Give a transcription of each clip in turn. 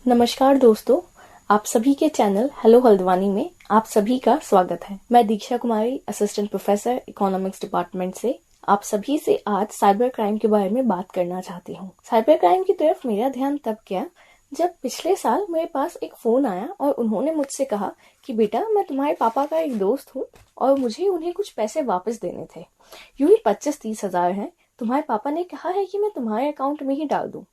नमस्कार दोस्तों, आप सभी के चैनल हेलो हल्द्वानी में आप सभी का स्वागत है। मैं दीक्षा कुमारी, असिस्टेंट प्रोफेसर इकोनॉमिक्स डिपार्टमेंट से आप सभी से आज साइबर क्राइम के बारे में बात करना चाहती हूँ। साइबर क्राइम की तरफ मेरा ध्यान तब गया जब पिछले साल मेरे पास एक फोन आया और उन्होंने मुझसे कहा कि बेटा, मैं तुम्हारे पापा का एक दोस्त हूँ और मुझे उन्हें कुछ पैसे वापस देने थे। यूं ही 25-30 हजार है। तुम्हारे पापा ने कहा है कि मैं तुम्हारे अकाउंट में ही डाल दूं।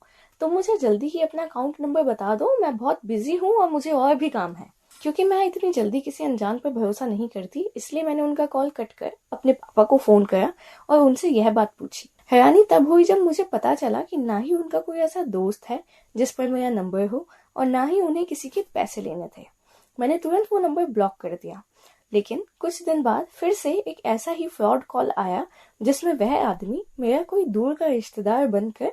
तो मुझे जल्दी ही अपना अकाउंट नंबर बता दो, मैं बहुत बिजी हूँ और मुझे और भी काम है। क्योंकि मैं इतनी जल्दी किसी अनजान पर भरोसा नहीं करती, इसलिए मैंने उनका कॉल कट कर अपने पापा को फोन करा और उनसे यह बात पूछी। हैरानी तब हुई जब मुझे पता चला कि ना ही उनका कोई ऐसा दोस्त है जिस पर मेरा नंबर हो और ना ही उन्हें किसी के पैसे लेने थे। मैंने तुरंत वो नंबर ब्लॉक कर दिया। लेकिन कुछ दिन बाद फिर से एक ऐसा ही फ्रॉड कॉल आया जिसमें वह आदमी मेरा कोई दूर का रिश्तेदार बनकर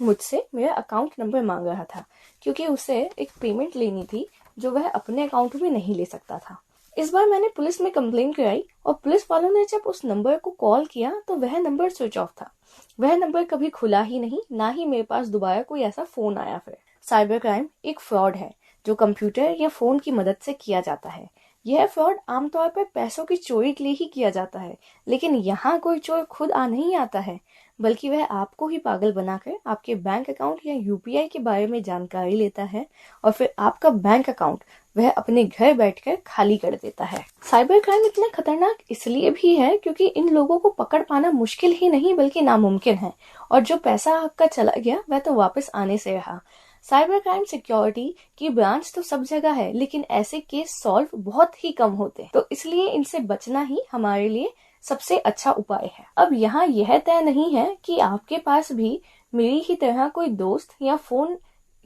मुझसे मेरा अकाउंट नंबर मांग रहा था, क्योंकि उसे एक पेमेंट लेनी थी जो वह अपने अकाउंट में नहीं ले सकता था। इस बार मैंने पुलिस में कंप्लेंट कराई और पुलिस वालों ने जब उस नंबर को कॉल किया तो वह नंबर स्विच ऑफ था। वह नंबर कभी खुला ही नहीं, ना ही मेरे पास दोबारा कोई ऐसा फोन आया। फिर साइबर क्राइम एक फ्रॉड है जो कंप्यूटर या फोन की मदद से किया जाता है। यह फ्रॉड आमतौर पर पैसों की चोरी के लिए ही किया जाता है, लेकिन यहाँ कोई चोर खुद आ नहीं आता है, बल्कि वह आपको ही पागल बनाकर आपके बैंक अकाउंट या यूपीआई के बारे में जानकारी लेता है और फिर आपका बैंक अकाउंट वह अपने घर बैठकर खाली कर देता है। साइबर क्राइम इतना खतरनाक इसलिए भी है क्योंकि इन लोगों को पकड़ पाना मुश्किल ही नहीं बल्कि नामुमकिन है, और जो पैसा आपका चला गया वह तो वापस आने से रहा। साइबर क्राइम सिक्योरिटी की ब्रांच तो सब जगह है, लेकिन ऐसे केस सॉल्व बहुत ही कम होते हैं, तो इसलिए इनसे बचना ही हमारे लिए सबसे अच्छा उपाय है। अब यहाँ यह तय नहीं है कि आपके पास भी मेरी ही तरह कोई दोस्त या फोन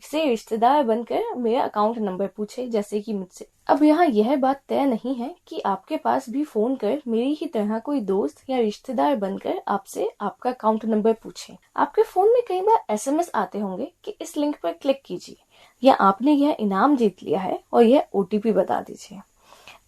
से रिश्तेदार बनकर मेरा अकाउंट नंबर पूछे, जैसे कि मुझसे। अब यहाँ यह बात तय नहीं है कि आपके पास भी फोन कर मेरी ही तरह कोई दोस्त या रिश्तेदार बनकर आपसे आपका अकाउंट नंबर पूछे। आपके फोन में कई बार एसएमएस आते होंगे कि इस लिंक पर क्लिक कीजिए, या आपने यह इनाम जीत लिया है और यह ओटीपी बता दीजिए।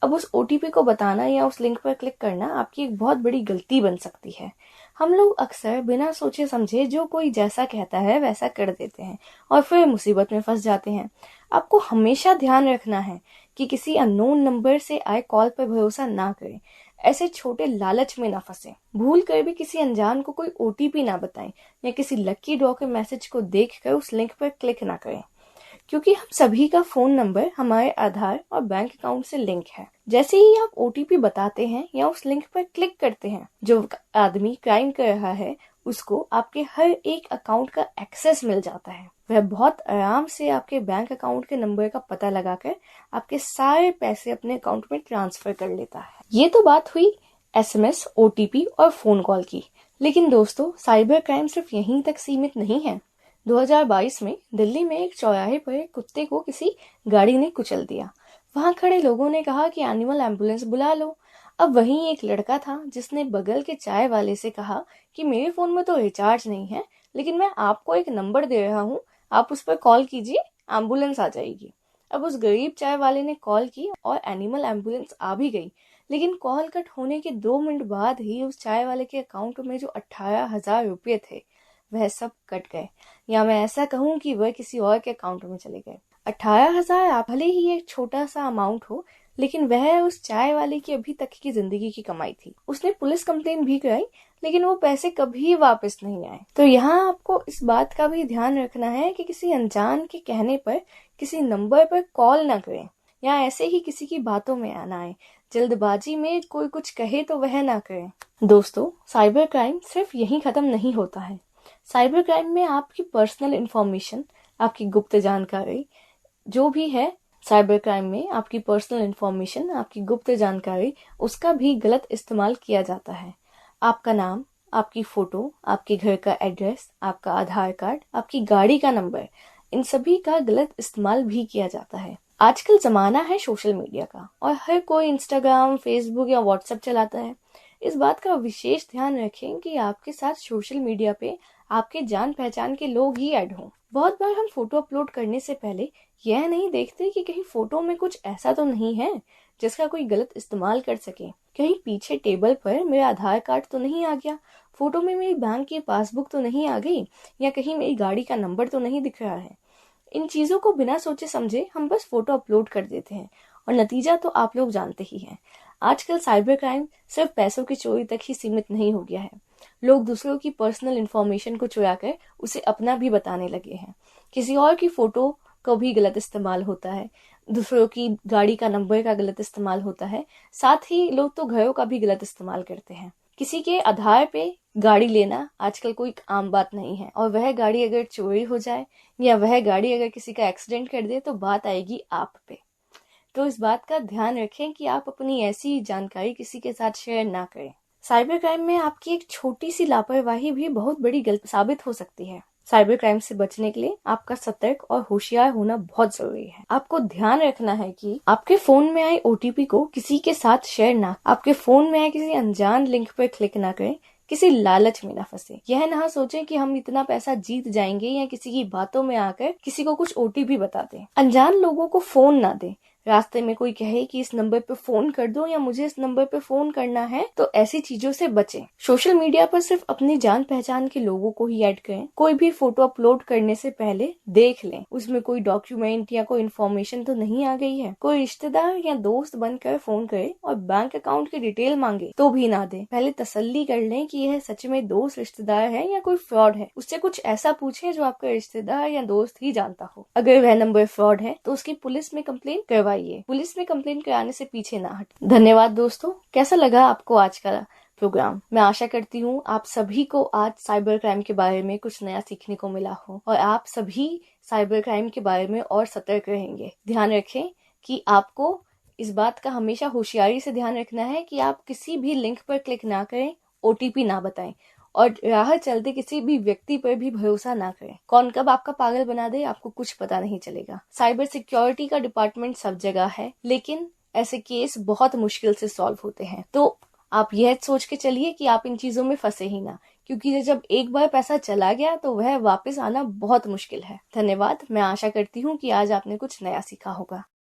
अब उस ओटीपी को बताना या उस लिंक पर क्लिक करना आपकी एक बहुत बड़ी गलती बन सकती है। हम लोग अक्सर बिना सोचे समझे जो कोई जैसा कहता है वैसा कर देते हैं और फिर मुसीबत में फंस जाते हैं। आपको हमेशा ध्यान रखना है कि किसी अननोन नंबर से आए कॉल पर भरोसा ना करें। ऐसे छोटे लालच में ना फंसे। भूल कर भी किसी अनजान को कोई ओटीपी ना बताएं या किसी लकी ड्रॉ के मैसेज को देखकर उस लिंक पर क्लिक ना करें, क्योंकि हम सभी का फोन नंबर हमारे आधार और बैंक अकाउंट से लिंक है। जैसे ही आप ओटीपी बताते हैं या उस लिंक पर क्लिक करते हैं, जो आदमी क्राइम कर रहा है उसको आपके हर एक अकाउंट का एक्सेस मिल जाता है। वह बहुत आराम से आपके बैंक अकाउंट के नंबर का पता लगाकर आपके सारे पैसे अपने अकाउंट में ट्रांसफर कर लेता है। ये तो बात हुई एसएमएस, ओटीपी और फोन कॉल की, लेकिन दोस्तों साइबर क्राइम सिर्फ यहीं तक सीमित नहीं है। 2022 में दिल्ली में एक चौराहे पर एक कुत्ते को किसी गाड़ी ने कुचल दिया। वहां खड़े लोगों ने कहा कि एनिमल एम्बुलेंस बुला लो। अब वहीं एक लड़का था जिसने बगल के चाय वाले से कहा कि मेरे फोन में तो रिचार्ज नहीं है, लेकिन मैं आपको एक नंबर दे रहा हूँ, आप उस पर कॉल कीजिए, एम्बुलेंस आ जाएगी। अब उस गरीब चाय वाले ने कॉल की और एनिमल एम्बुलेंस आ भी गई, लेकिन कॉल कट होने के 2 मिनट बाद ही उस चाय वाले के अकाउंट में जो 18,000 रुपये थे वह सब कट गए, या मैं ऐसा कहूँ कि वह किसी और के अकाउंट में चले गए। 18,000 भले ही एक छोटा सा अमाउंट हो, लेकिन वह उस चाय वाले की अभी तक की जिंदगी की कमाई थी। उसने पुलिस कंप्लेन भी कराई, लेकिन वो पैसे कभी वापस नहीं आए। तो यहाँ आपको इस बात का भी ध्यान रखना है कि किसी अनजान के कहने पर किसी नंबर पर कॉल ना करें, या ऐसे ही किसी की बातों में आना आए। जल्दबाजी में कोई कुछ कहे तो वह ना करें। दोस्तों, साइबर क्राइम सिर्फ यहीं खत्म नहीं होता है। साइबर क्राइम में आपकी पर्सनल इंफॉर्मेशन, आपकी गुप्त जानकारी जो भी है, साइबर क्राइम में आपकी पर्सनल इंफॉर्मेशन, आपकी गुप्त जानकारी, उसका भी गलत इस्तेमाल किया जाता है। आपका नाम, आपकी फोटो, आपके घर का एड्रेस, आपका आधार कार्ड, आपकी गाड़ी का नंबर, इन सभी का गलत इस्तेमाल भी किया जाता है। आजकल जमाना है सोशल मीडिया का और हर कोई इंस्टाग्राम, फेसबुक या व्हाट्सएप चलाता है। इस बात का विशेष ध्यान रखें कि आपके साथ सोशल मीडिया पे आपके जान पहचान के लोग ही ऐड हों। बहुत बार हम फोटो अपलोड करने से पहले यह नहीं देखते कि कहीं फोटो में कुछ ऐसा तो नहीं है जिसका कोई गलत इस्तेमाल कर सके। कहीं पीछे टेबल पर मेरा आधार कार्ड तो नहीं आ गया, फोटो में मेरी बैंक की पासबुक तो नहीं आ गई, या कहीं मेरी गाड़ी का नंबर तो नहीं दिख रहा है। इन चीजों को बिना सोचे समझे हम बस फोटो अपलोड कर देते हैं और नतीजा तो आप लोग जानते ही हैं। आजकल साइबर क्राइम सिर्फ पैसों की चोरी तक ही सीमित नहीं हो गया है। लोग दूसरों की पर्सनल इंफॉर्मेशन को चुरा कर उसे अपना भी बताने लगे हैं। किसी और की फोटो का भी गलत इस्तेमाल होता है, दूसरों की गाड़ी का नंबर का गलत इस्तेमाल होता है, साथ ही लोग तो घरों का भी गलत इस्तेमाल करते हैं। किसी के आधार पे गाड़ी लेना आजकल कोई आम बात नहीं है, और वह गाड़ी अगर चोरी हो जाए या वह गाड़ी अगर किसी का एक्सीडेंट कर दे तो बात आएगी आप पे। तो इस बात का ध्यान रखें कि आप अपनी ऐसी जानकारी किसी के साथ शेयर ना करें। साइबर क्राइम में आपकी एक छोटी सी लापरवाही भी बहुत बड़ी गलती साबित हो सकती है। साइबर क्राइम से बचने के लिए आपका सतर्क और होशियार होना बहुत जरूरी है। आपको ध्यान रखना है कि आपके फोन में आए ओटीपी को किसी के साथ शेयर ना, आपके फोन में आए किसी अनजान लिंक पर क्लिक ना करें, किसी लालच में ना फंसे। यह ना सोचें कि हम इतना पैसा जीत जाएंगे या किसी की बातों में आकर किसी को कुछ ओटीपी बता दें। अनजान लोगों को फोन ना दें। रास्ते में कोई कहे कि इस नंबर पे फोन कर दो या मुझे इस नंबर पे फोन करना है, तो ऐसी चीजों से बचें। सोशल मीडिया पर सिर्फ अपनी जान पहचान के लोगों को ही ऐड करें। कोई भी फोटो अपलोड करने से पहले देख लें उसमें कोई डॉक्यूमेंट या कोई इन्फॉर्मेशन तो नहीं आ गई है। कोई रिश्तेदार या दोस्त बनकर फोन करे और बैंक अकाउंट की डिटेल मांगे तो भी ना दे। पहले तसल्ली कर लें कि यह सच में दोस्त, रिश्तेदार है या कोई फ्रॉड है। उससे कुछ ऐसा पूछें जो आपका रिश्तेदार या दोस्त ही जानता हो। अगर वह नंबर फ्रॉड है तो उसकी पुलिस में कंप्लेंट करवाइए। पुलिस में कंप्लेंट कराने से पीछे ना हटें। धन्यवाद दोस्तों। कैसा लगा आपको आज का प्रोग्राम? मैं आशा करती हूँ आप सभी को आज साइबर क्राइम के बारे में कुछ नया सीखने को मिला हो और आप सभी साइबर क्राइम के बारे में और सतर्क रहेंगे। ध्यान रखें कि आपको इस बात का हमेशा होशियारी से ध्यान रखना है कि आप किसी भी लिंक पर क्लिक ना करें, ओटीपी ना बताएं और राह चलते किसी भी व्यक्ति पर भी भरोसा ना करें। कौन कब आपका पागल बना दे आपको कुछ पता नहीं चलेगा। साइबर सिक्योरिटी का डिपार्टमेंट सब जगह है, लेकिन ऐसे केस बहुत मुश्किल से सॉल्व होते हैं। तो आप यह सोच के चलिए कि आप इन चीजों में फंसे ही ना, क्योंकि जब एक बार पैसा चला गया तो वह वापस आना बहुत मुश्किल है। धन्यवाद। मैं आशा करती हूँ कि आज आपने कुछ नया सीखा होगा।